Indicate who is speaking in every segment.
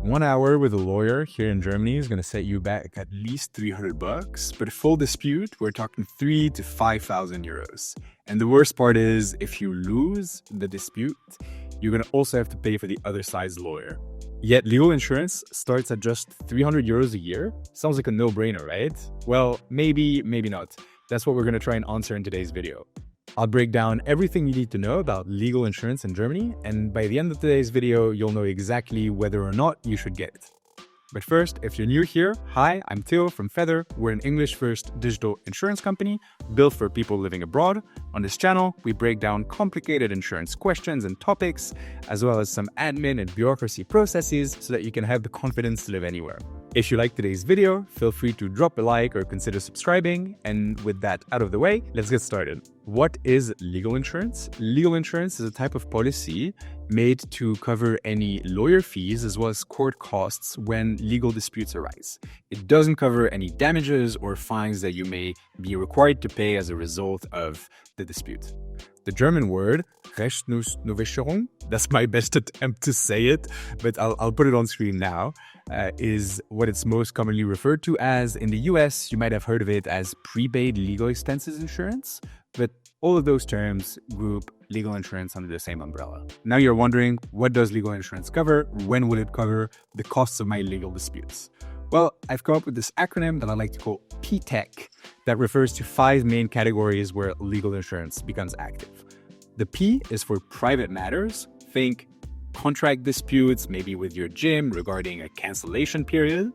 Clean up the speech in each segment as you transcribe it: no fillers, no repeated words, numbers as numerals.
Speaker 1: 1 hour with a lawyer here in Germany is going to set you back at least $300, but a full dispute, we're talking 3,000 to 5,000 euros. And the worst part is, if you lose the dispute, you're going to also have to pay for the other side's lawyer. Yet legal insurance starts at just 300 euros a year. Sounds like a no-brainer, right? Well, maybe not. That's what we're going to try and answer in today's video. I'll break down everything you need to know about legal insurance in Germany, and by the end of today's video, you'll know exactly whether or not you should get it. But first, if you're new here, hi, I'm Theo from Feather. We're an English-first digital insurance company built for people living abroad. On this channel, we break down complicated insurance questions and topics, as well as some admin and bureaucracy processes so that you can have the confidence to live anywhere. If you like today's video, feel free to drop a like or consider subscribing. And with that out of the way, let's get started. What is legal insurance? Legal insurance is a type of policy made to cover any lawyer fees as well as court costs when legal disputes arise. It doesn't cover any damages or fines that you may be required to pay as a result of the dispute. The German word Rechtsschutzversicherung, that's my best attempt to say it, but I'll put it on screen now, is what it's most commonly referred to as. In the US, you might have heard of it as prepaid legal expenses insurance, but all of those terms group legal insurance under the same umbrella. Now you're wondering, what does legal insurance cover? When will it cover the costs of my legal disputes? Well, I've come up with this acronym that I like to call PTECK that refers to 5 main categories where legal insurance becomes active. The P is for private matters. Think contract disputes, maybe with your gym regarding a cancellation period.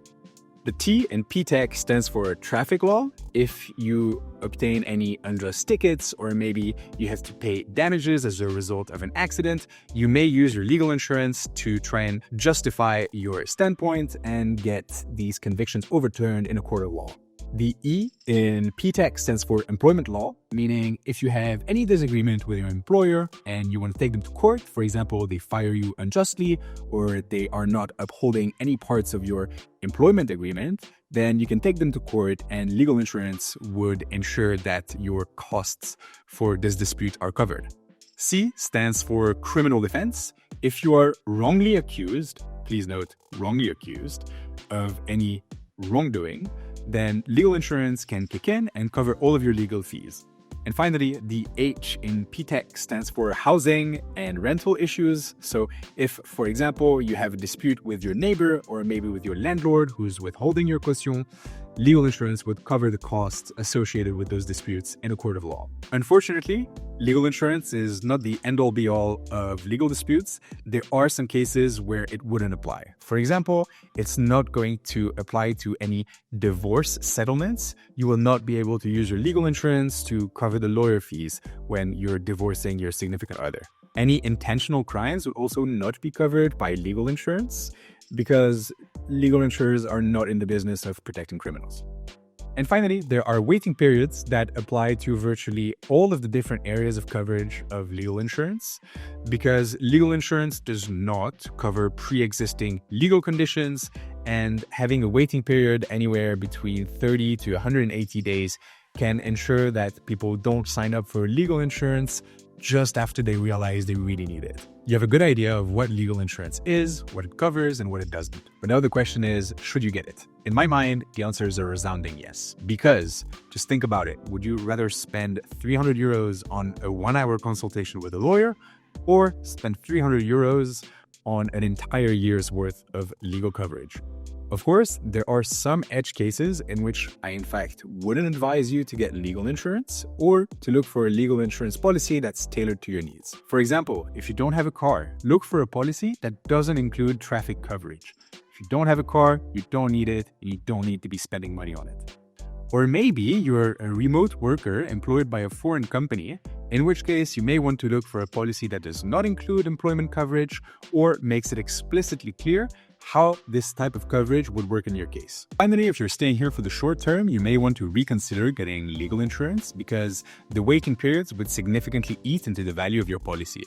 Speaker 1: The T in PTECK stands for traffic law. If you obtain any unjust tickets or maybe you have to pay damages as a result of an accident, you may use your legal insurance to try and justify your standpoint and get these convictions overturned in a court of law. The E in PTECK stands for employment law, meaning if you have any disagreement with your employer and you want to take them to court, for example, they fire you unjustly or they are not upholding any parts of your employment agreement, then you can take them to court and legal insurance would ensure that your costs for this dispute are covered. C stands for criminal defense. If you are wrongly accused, please note wrongly accused, of any wrongdoing, then legal insurance can kick in and cover all of your legal fees. And finally, the H in PTECK stands for housing and rental issues. So if, for example, you have a dispute with your neighbor or maybe with your landlord who's withholding your caution, legal insurance would cover the costs associated with those disputes in a court of law. Unfortunately, legal insurance is not the end-all be-all of legal disputes. There are some cases where it wouldn't apply. For example, it's not going to apply to any divorce settlements. You will not be able to use your legal insurance to cover the lawyer fees when you're divorcing your significant other. Any intentional crimes would also not be covered by legal insurance because legal insurers are not in the business of protecting criminals. And finally, there are waiting periods that apply to virtually all of the different areas of coverage of legal insurance, because legal insurance does not cover pre-existing legal conditions, and having a waiting period anywhere between 30 to 180 days can ensure that people don't sign up for legal insurance just after they realize they really need it. You have a good idea of what legal insurance is, what it covers, and what it doesn't. But now the question is, should you get it? In my mind, the answer is a resounding yes. Because, just think about it, would you rather spend 300 euros on a 1-hour consultation with a lawyer, or spend 300 euros on an entire year's worth of legal coverage? Of course, there are some edge cases in which I in fact wouldn't advise you to get legal insurance or to look for a legal insurance policy that's tailored to your needs. For example, if you don't have a car, look for a policy that doesn't include traffic coverage. If you don't have a car, you don't need it, and you don't need to be spending money on it. Or maybe you're a remote worker employed by a foreign company, in which case you may want to look for a policy that does not include employment coverage or makes it explicitly clear how this type of coverage would work in your case. Finally, if you're staying here for the short term, you may want to reconsider getting legal insurance because the waiting periods would significantly eat into the value of your policy.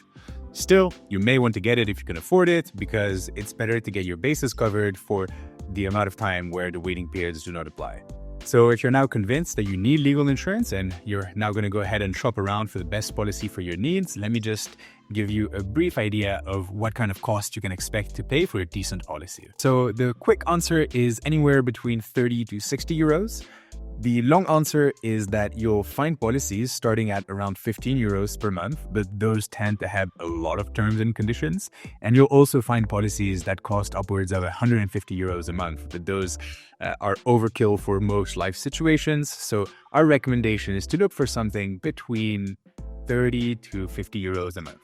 Speaker 1: Still, you may want to get it if you can afford it because it's better to get your bases covered for the amount of time where the waiting periods do not apply. So if you're now convinced that you need legal insurance and you're now going to go ahead and shop around for the best policy for your needs, let me just give you a brief idea of what kind of cost you can expect to pay for a decent policy. So the quick answer is anywhere between 30 to 60 euros. The long answer is that you'll find policies starting at around 15 euros per month, but those tend to have a lot of terms and conditions. And you'll also find policies that cost upwards of 150 euros a month, but those are overkill for most life situations. So our recommendation is to look for something between 30 to 50 euros a month.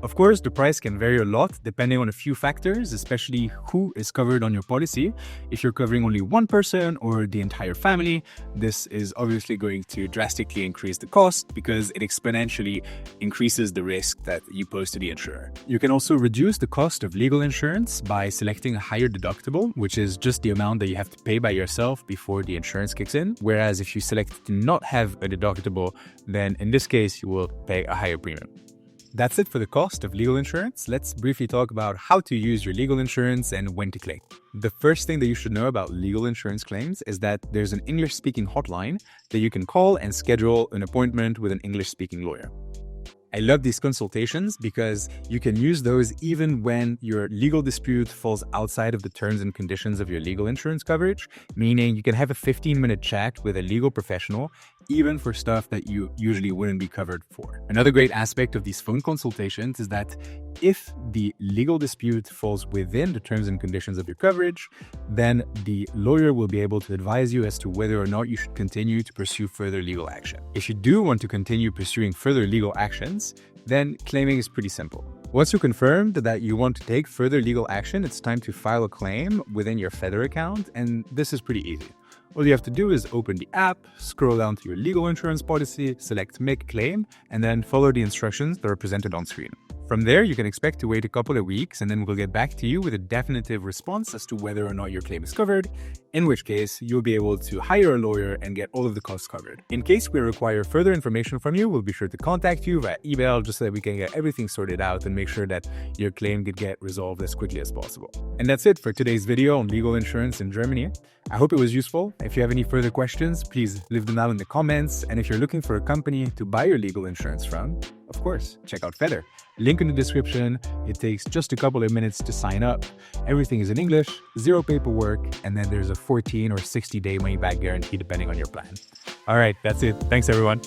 Speaker 1: Of course, the price can vary a lot depending on a few factors, especially who is covered on your policy. If you're covering only one person or the entire family, this is obviously going to drastically increase the cost because it exponentially increases the risk that you pose to the insurer. You can also reduce the cost of legal insurance by selecting a higher deductible, which is just the amount that you have to pay by yourself before the insurance kicks in. Whereas if you select to not have a deductible, then in this case, you will pay a higher premium. That's it for the cost of legal insurance. Let's briefly talk about how to use your legal insurance and when to claim. The first thing that you should know about legal insurance claims is that there's an English-speaking hotline that you can call and schedule an appointment with an English-speaking lawyer. I love these consultations because you can use those even when your legal dispute falls outside of the terms and conditions of your legal insurance coverage, meaning you can have a 15-minute chat with a legal professional, even for stuff that you usually wouldn't be covered for. Another great aspect of these phone consultations is that if the legal dispute falls within the terms and conditions of your coverage, then the lawyer will be able to advise you as to whether or not you should continue to pursue further legal action. If you do want to continue pursuing further legal actions, then claiming is pretty simple. Once you confirmed that you want to take further legal action, it's time to file a claim within your Feather account, and this is pretty easy. All you have to do is open the app, scroll down to your legal insurance policy, select Make Claim, and then follow the instructions that are presented on screen. From there, you can expect to wait a couple of weeks, and then we'll get back to you with a definitive response as to whether or not your claim is covered, in which case you'll be able to hire a lawyer and get all of the costs covered. In case we require further information from you, we'll be sure to contact you via email just so that we can get everything sorted out and make sure that your claim could get resolved as quickly as possible. And that's it for today's video on legal insurance in Germany. I hope it was useful. If you have any further questions, please leave them down in the comments. And if you're looking for a company to buy your legal insurance from, of course, check out Feather. Link in the description. It takes just a couple of minutes to sign up. Everything is in English, zero paperwork, and then there's a 14 or 60-day money-back guarantee depending on your plan. All right, that's it. Thanks, everyone.